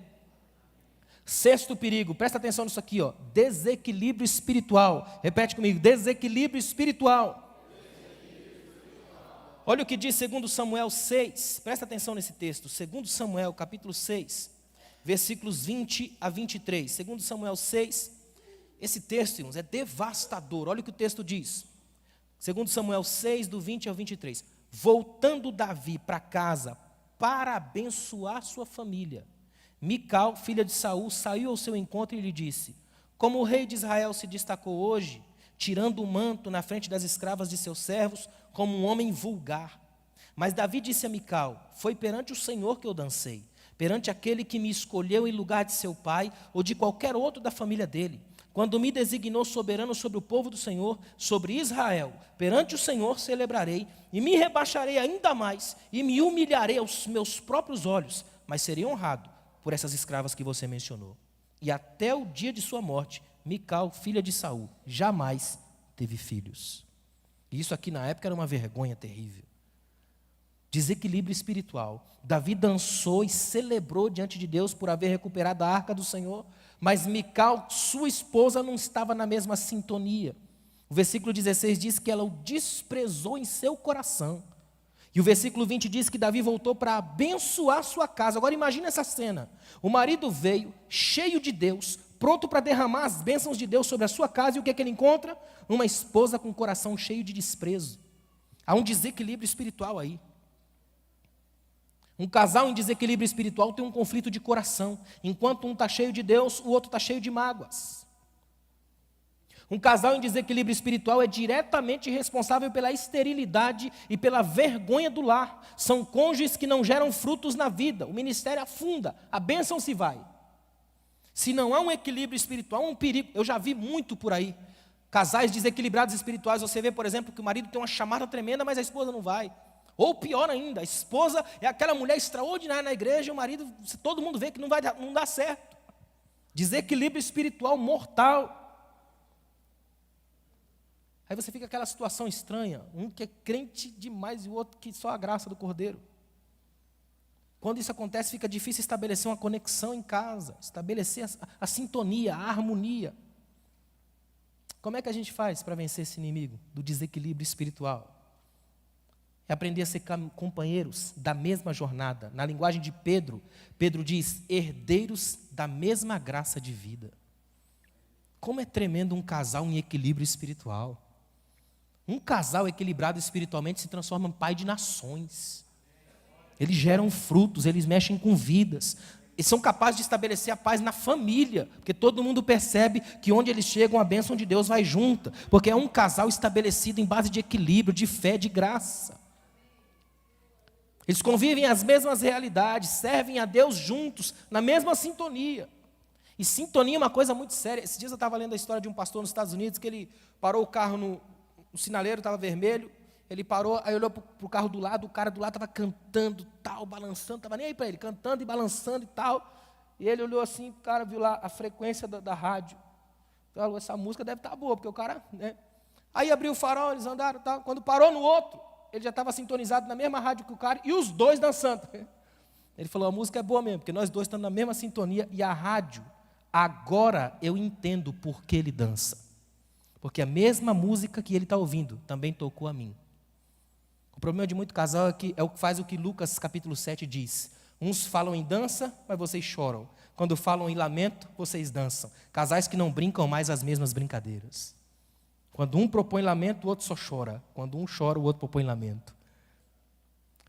Sexto perigo, presta atenção nisso aqui, ó, desequilíbrio espiritual. Repete comigo, desequilíbrio espiritual. Olha o que diz 2 Samuel 6, presta atenção nesse texto, 2 Samuel capítulo 6, versículos 20 a 23. 2 Samuel 6, esse texto, irmãos, é devastador. Olha o que o texto diz. 2 Samuel 6, do 20 ao 23. Voltando Davi para casa para abençoar sua família, Mical, filha de Saul, saiu ao seu encontro e lhe disse: como o rei de Israel se destacou hoje, tirando o manto na frente das escravas de seus servos, como um homem vulgar. Mas Davi disse a Mical: foi perante o Senhor que eu dancei, perante aquele que me escolheu em lugar de seu pai ou de qualquer outro da família dele, quando me designou soberano sobre o povo do Senhor, sobre Israel. Perante o Senhor celebrarei, e me rebaixarei ainda mais, e me humilharei aos meus próprios olhos, mas serei honrado por essas escravas que você mencionou. E até o dia de sua morte, Mical, filha de Saul, jamais teve filhos. E isso aqui na época era uma vergonha terrível. Desequilíbrio espiritual. Davi dançou e celebrou diante de Deus por haver recuperado a arca do Senhor, mas Mical, sua esposa, não estava na mesma sintonia. O versículo 16 diz que ela o desprezou em seu coração. E o versículo 20 diz que Davi voltou para abençoar sua casa. Agora imagina essa cena. O marido veio, cheio de Deus, pronto para derramar as bênçãos de Deus sobre a sua casa, e o que é que ele encontra? Uma esposa com o coração cheio de desprezo. Há um desequilíbrio espiritual aí. Um casal em desequilíbrio espiritual tem um conflito de coração. Enquanto um está cheio de Deus, o outro está cheio de mágoas. Um casal em desequilíbrio espiritual é diretamente responsável pela esterilidade e pela vergonha do lar. São cônjuges que não geram frutos na vida. O ministério afunda, a bênção se vai. Se não há um equilíbrio espiritual, um perigo. Eu já vi muito por aí. Casais desequilibrados espirituais. Você vê, por exemplo, que o marido tem uma chamada tremenda, mas a esposa não vai. Ou pior ainda, a esposa é aquela mulher extraordinária na igreja, e o marido, todo mundo vê que não dá certo. Desequilíbrio espiritual mortal. Aí você fica aquela situação estranha, um que é crente demais e o outro que só a graça do Cordeiro. Quando isso acontece, fica difícil estabelecer uma conexão em casa, estabelecer a sintonia, a harmonia. Como é que a gente faz para vencer esse inimigo do desequilíbrio espiritual? É aprender a ser companheiros da mesma jornada. Na linguagem de Pedro, Pedro diz: herdeiros da mesma graça de vida. Como é tremendo um casal em equilíbrio espiritual. Um casal equilibrado espiritualmente se transforma em pai de nações. Eles geram frutos, eles mexem com vidas. Eles são capazes de estabelecer a paz na família, porque todo mundo percebe que onde eles chegam, a bênção de Deus vai junta. Porque é um casal estabelecido em base de equilíbrio, de fé, de graça. Eles convivem as mesmas realidades, servem a Deus juntos, na mesma sintonia. E sintonia é uma coisa muito séria. Esses dias eu estava lendo a história de um pastor nos Estados Unidos, que ele parou o carro o sinaleiro estava vermelho, ele parou, aí olhou para o carro do lado, o cara do lado estava cantando, tal, balançando, estava nem aí para ele, cantando e balançando e tal. E ele olhou assim, o cara viu lá a frequência da rádio. Falou: essa música deve estar boa, porque o cara, né? Aí abriu o farol, eles andaram, tal. Quando parou no outro, ele já estava sintonizado na mesma rádio que o cara, e os dois dançando. Ele falou: a música é boa mesmo, porque nós dois estamos na mesma sintonia, e a rádio, agora eu entendo por que ele dança. Porque a mesma música que ele está ouvindo também tocou a mim. O problema de muito casal é que faz o que Lucas capítulo 7 diz. Uns falam em dança, mas vocês choram. Quando falam em lamento, vocês dançam. Casais que não brincam mais as mesmas brincadeiras. Quando um propõe lamento, o outro só chora. Quando um chora, o outro propõe lamento.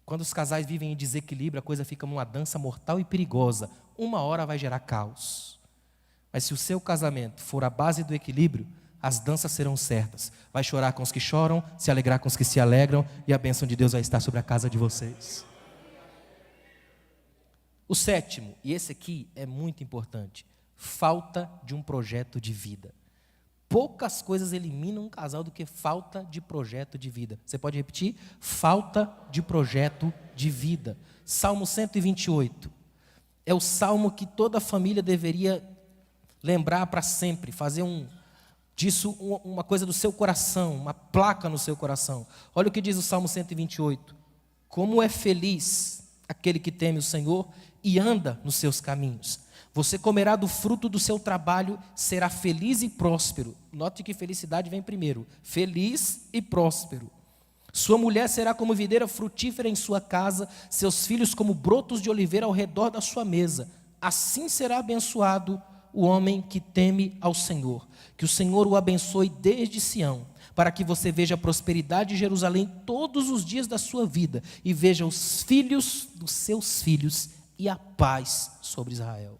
Quando os casais vivem em desequilíbrio, a coisa fica uma dança mortal e perigosa. Uma hora vai gerar caos. Mas se o seu casamento for a base do equilíbrio, as danças serão certas. Vai chorar com os que choram, se alegrar com os que se alegram, e a bênção de Deus vai estar sobre a casa de vocês. O sétimo, e esse aqui é muito importante: falta de um projeto de vida. Poucas coisas eliminam um casal do que falta de projeto de vida. Você pode repetir? Falta de projeto de vida. Salmo 128. É o salmo que toda família deveria lembrar para sempre, fazer disso uma coisa do seu coração, uma placa no seu coração. Olha o que diz o Salmo 128. Como é feliz aquele que teme o Senhor e anda nos seus caminhos. Você comerá do fruto do seu trabalho, será feliz e próspero. Note que felicidade vem primeiro. Feliz e próspero. Sua mulher será como videira frutífera em sua casa, seus filhos como brotos de oliveira ao redor da sua mesa. Assim será abençoado o homem que teme ao Senhor. Que o Senhor o abençoe desde Sião, para que você veja a prosperidade de Jerusalém todos os dias da sua vida, e veja os filhos dos seus filhos, e a paz sobre Israel.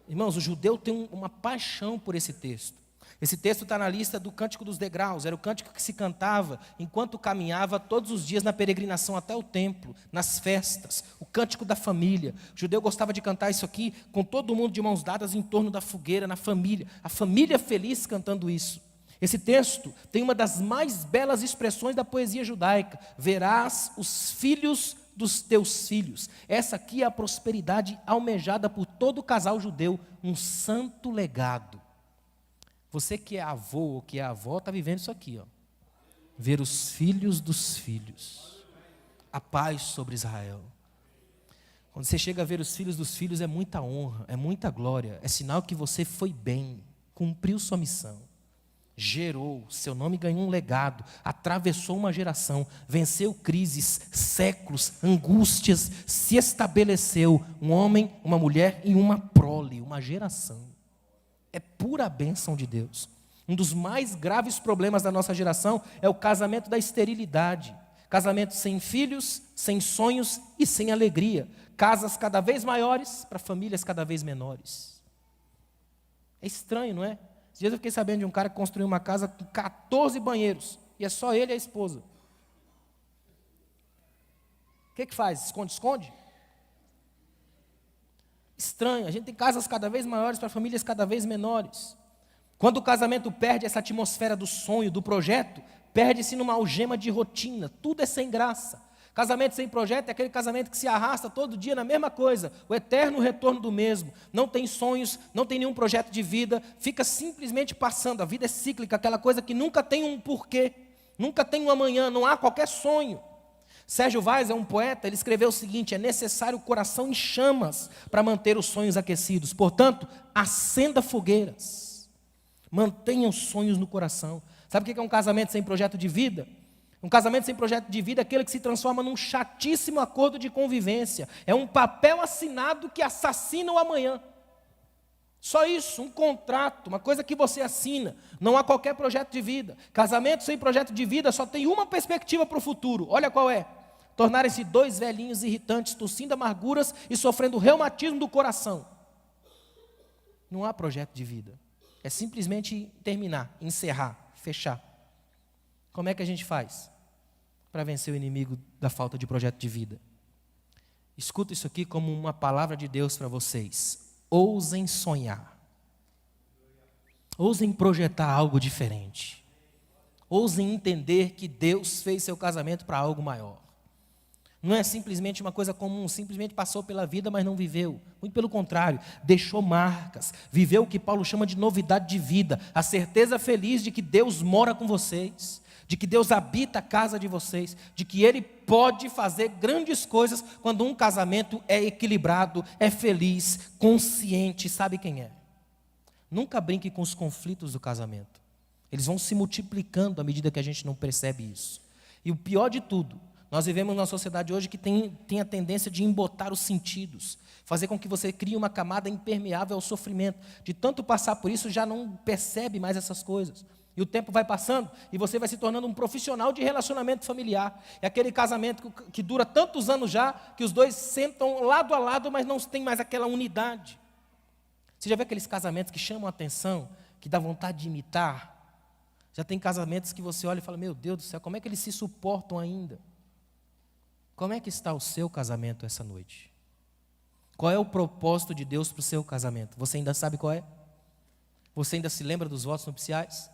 Irmãos, o judeu tem uma paixão por esse texto. Esse texto está na lista do Cântico dos Degraus. Era o cântico que se cantava enquanto caminhava todos os dias na peregrinação até o templo, nas festas, o cântico da família. O judeu gostava de cantar isso aqui com todo mundo de mãos dadas em torno da fogueira, na família. A família feliz cantando isso. Esse texto tem uma das mais belas expressões da poesia judaica. Verás os filhos dos teus filhos. Essa aqui é a prosperidade almejada por todo casal judeu, um santo legado. Você que é avô ou que é avó está vivendo isso aqui, ó. Ver os filhos dos filhos, a paz sobre Israel. Quando você chega a ver os filhos dos filhos, é muita honra, é muita glória, é sinal que você foi bem, cumpriu sua missão, gerou, seu nome ganhou um legado, atravessou uma geração, venceu crises, séculos, angústias, se estabeleceu um homem, uma mulher e uma prole, uma geração. É pura bênção de Deus. Um dos mais graves problemas da nossa geração é o casamento da esterilidade. Casamento sem filhos, sem sonhos e sem alegria. Casas cada vez maiores para famílias cada vez menores. É estranho, não é? Esses dias eu fiquei sabendo de um cara que construiu uma casa com 14 banheiros. E é só ele e a esposa. O que faz? Esconde? Estranho, a gente tem casas cada vez maiores para famílias cada vez menores. Quando o casamento perde essa atmosfera do sonho, do projeto, perde-se numa algema de rotina, tudo é sem graça. Casamento sem projeto é aquele casamento que se arrasta todo dia na mesma coisa, o eterno retorno do mesmo, não tem sonhos, não tem nenhum projeto de vida, fica simplesmente passando, a vida é cíclica, aquela coisa que nunca tem um porquê, nunca tem um amanhã, não há qualquer sonho. Sérgio Vaz é um poeta, ele escreveu o seguinte: é necessário o coração em chamas para manter os sonhos aquecidos. Portanto, acenda fogueiras, mantenha os sonhos no coração. Sabe o que é um casamento sem projeto de vida? Um casamento sem projeto de vida é aquele que se transforma num chatíssimo acordo de convivência. É um papel assinado que assassina o amanhã. Só isso, um contrato, uma coisa que você assina. Não há qualquer projeto de vida. Casamento sem projeto de vida só tem uma perspectiva para o futuro. Olha qual é: tornarem-se dois velhinhos irritantes, tossindo amarguras e sofrendo reumatismo do coração. Não há projeto de vida. É simplesmente terminar, encerrar, fechar. Como é que a gente faz para vencer o inimigo da falta de projeto de vida? Escuta isso aqui como uma palavra de Deus para vocês. Ousem sonhar. Ousem projetar algo diferente. Ousem entender que Deus fez seu casamento para algo maior. Não é simplesmente uma coisa comum, simplesmente passou pela vida, mas não viveu. Muito pelo contrário, deixou marcas, viveu o que Paulo chama de novidade de vida, a certeza feliz de que Deus mora com vocês, de que Deus habita a casa de vocês, de que Ele pode fazer grandes coisas quando um casamento é equilibrado, é feliz, consciente, sabe quem é. Nunca brinque com os conflitos do casamento. Eles vão se multiplicando à medida que a gente não percebe isso. E o pior de tudo, nós vivemos numa sociedade hoje que tem a tendência de embotar os sentidos, fazer com que você crie uma camada impermeável ao sofrimento. De tanto passar por isso, já não percebe mais essas coisas. E o tempo vai passando e você vai se tornando um profissional de relacionamento familiar. É aquele casamento que dura tantos anos já, que os dois sentam lado a lado, mas não tem mais aquela unidade. Você já vê aqueles casamentos que chamam a atenção, que dá vontade de imitar? Já tem casamentos que você olha e fala: meu Deus do céu, como é que eles se suportam ainda? Como é que está o seu casamento essa noite? Qual é o propósito de Deus para o seu casamento? Você ainda sabe qual é? Você ainda se lembra dos votos nupciais?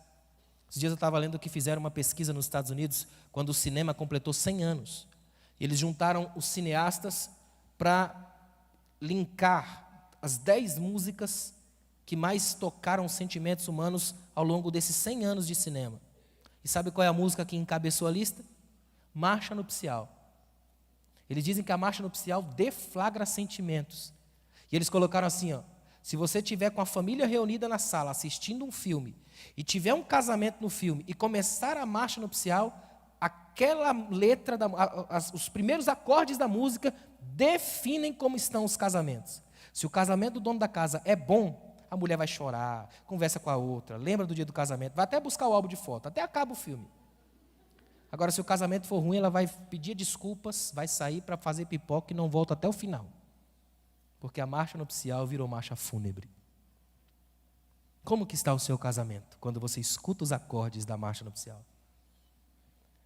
Esses dias eu estava lendo que fizeram uma pesquisa nos Estados Unidos, quando o cinema completou 100 anos. Eles juntaram os cineastas para linkar as 10 músicas que mais tocaram os sentimentos humanos ao longo desses 100 anos de cinema. E sabe qual é a música que encabeçou a lista? Marcha Nupcial. Eles dizem que a marcha nupcial deflagra sentimentos. E eles colocaram assim, ó: se você estiver com a família reunida na sala, assistindo um filme, e tiver um casamento no filme, e começar a marcha nupcial, aquela letra, os primeiros acordes da música definem como estão os casamentos. Se o casamento do dono da casa é bom, a mulher vai chorar, conversa com a outra, lembra do dia do casamento, vai até buscar o álbum de foto, até acaba o filme. Agora, se o casamento for ruim, ela vai pedir desculpas, vai sair para fazer pipoca e não volta até o final. Porque a marcha nupcial virou marcha fúnebre. Como que está o seu casamento, quando você escuta os acordes da marcha nupcial?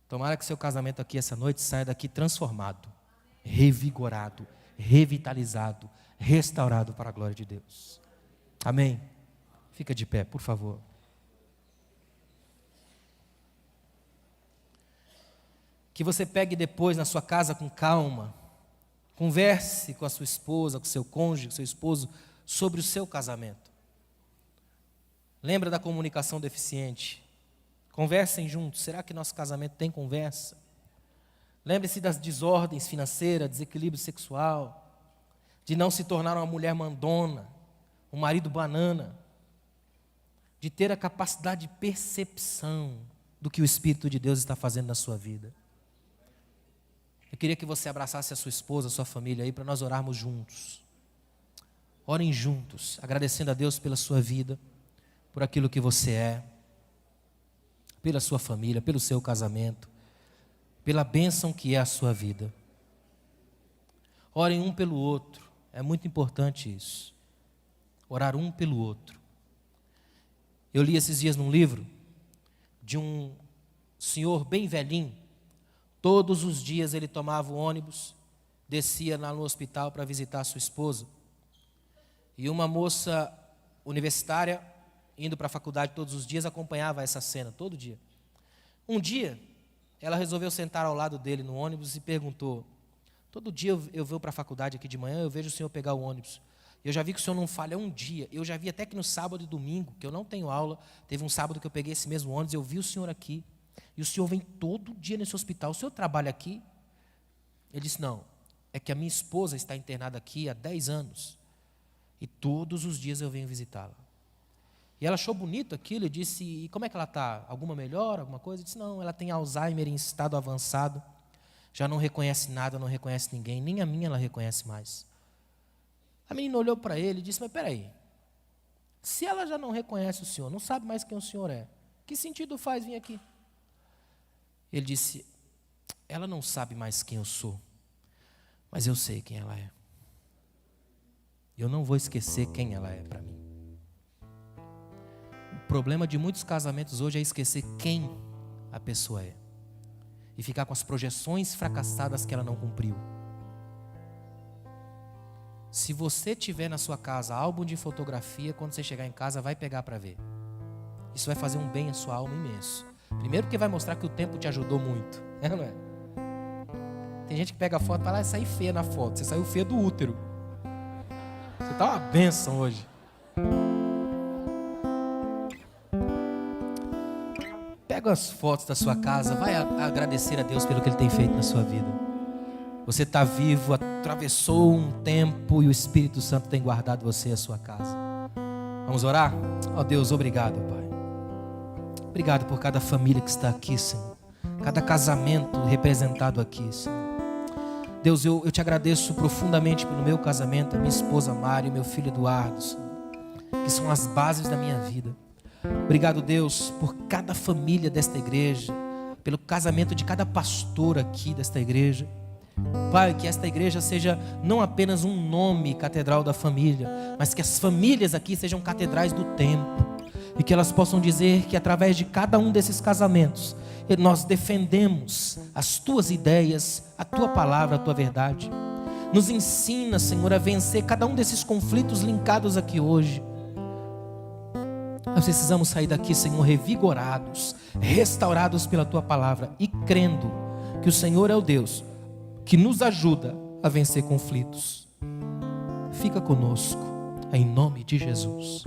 Tomara que seu casamento aqui essa noite saia daqui transformado, revigorado, revitalizado, restaurado para a glória de Deus. Amém? Fica de pé, por favor. Que você pegue depois na sua casa com calma, converse com a sua esposa, com o seu cônjuge, com o seu esposo, sobre o seu casamento. Lembra da comunicação deficiente? Conversem juntos. Será que nosso casamento tem conversa? Lembre-se das desordens financeiras, desequilíbrio sexual, de não se tornar uma mulher mandona, um marido banana, de ter a capacidade de percepção do que o Espírito de Deus está fazendo na sua vida. Eu queria que você abraçasse a sua esposa, a sua família aí, para nós orarmos juntos. Orem juntos, agradecendo a Deus pela sua vida, por aquilo que você é, pela sua família, pelo seu casamento, pela bênção que é a sua vida. Orem um pelo outro, é muito importante isso. Orar um pelo outro. Eu li esses dias num livro de um senhor bem velhinho. Todos os dias ele tomava o ônibus, descia lá no hospital para visitar a sua esposa. E uma moça universitária, indo para a faculdade todos os dias, acompanhava essa cena, todo dia. Um dia, ela resolveu sentar ao lado dele no ônibus e perguntou: todo dia eu vou para a faculdade aqui de manhã, eu vejo o senhor pegar o ônibus. Eu já vi que o senhor não falha um dia. Eu já vi até que no sábado e domingo, que eu não tenho aula, teve um sábado que eu peguei esse mesmo ônibus, eu vi o senhor aqui. E o senhor vem todo dia nesse hospital. O senhor trabalha aqui? Ele disse: não, é que a minha esposa está internada aqui há 10 anos. E todos os dias eu venho visitá-la. E ela achou bonito aquilo e disse: e como é que ela está? Alguma melhora, alguma coisa? Ele disse: não, ela tem Alzheimer em estado avançado. Já não reconhece nada, não reconhece ninguém. Nem a minha ela reconhece mais. A menina olhou para ele e disse: mas peraí, se ela já não reconhece o senhor, não sabe mais quem o senhor é, que sentido faz vir aqui? Ele disse: ela não sabe mais quem eu sou, mas eu sei quem ela é. Eu não vou esquecer quem ela é para mim. O problema de muitos casamentos hoje é esquecer quem a pessoa é e ficar com as projeções fracassadas que ela não cumpriu. Se você tiver na sua casa álbum de fotografia, quando você chegar em casa, vai pegar para ver. Isso vai fazer um bem à sua alma imenso. Primeiro porque vai mostrar que o tempo te ajudou muito. Não é? Tem gente que pega a foto e fala: ah, saí feia na foto. Você saiu feia do útero. Você está uma bênção hoje. Pega as fotos da sua casa, vai agradecer a Deus pelo que Ele tem feito na sua vida. Você está vivo, atravessou um tempo e o Espírito Santo tem guardado você e a sua casa. Vamos orar? Ó Deus, obrigado, Pai. Obrigado por cada família que está aqui, Senhor. Cada casamento representado aqui, Senhor. Deus, eu te agradeço profundamente pelo meu casamento, a minha esposa Mari, meu filho Eduardo, Senhor, que são as bases da minha vida. Obrigado, Deus, por cada família desta igreja, pelo casamento de cada pastor aqui desta igreja. Pai, que esta igreja seja não apenas um nome, catedral da família, mas que as famílias aqui sejam catedrais do tempo. E que elas possam dizer que através de cada um desses casamentos, nós defendemos as tuas ideias, a tua palavra, a tua verdade. Nos ensina, Senhor, a vencer cada um desses conflitos linkados aqui hoje. Nós precisamos sair daqui, Senhor, revigorados, restaurados pela tua palavra e crendo que o Senhor é o Deus que nos ajuda a vencer conflitos. Fica conosco, em nome de Jesus.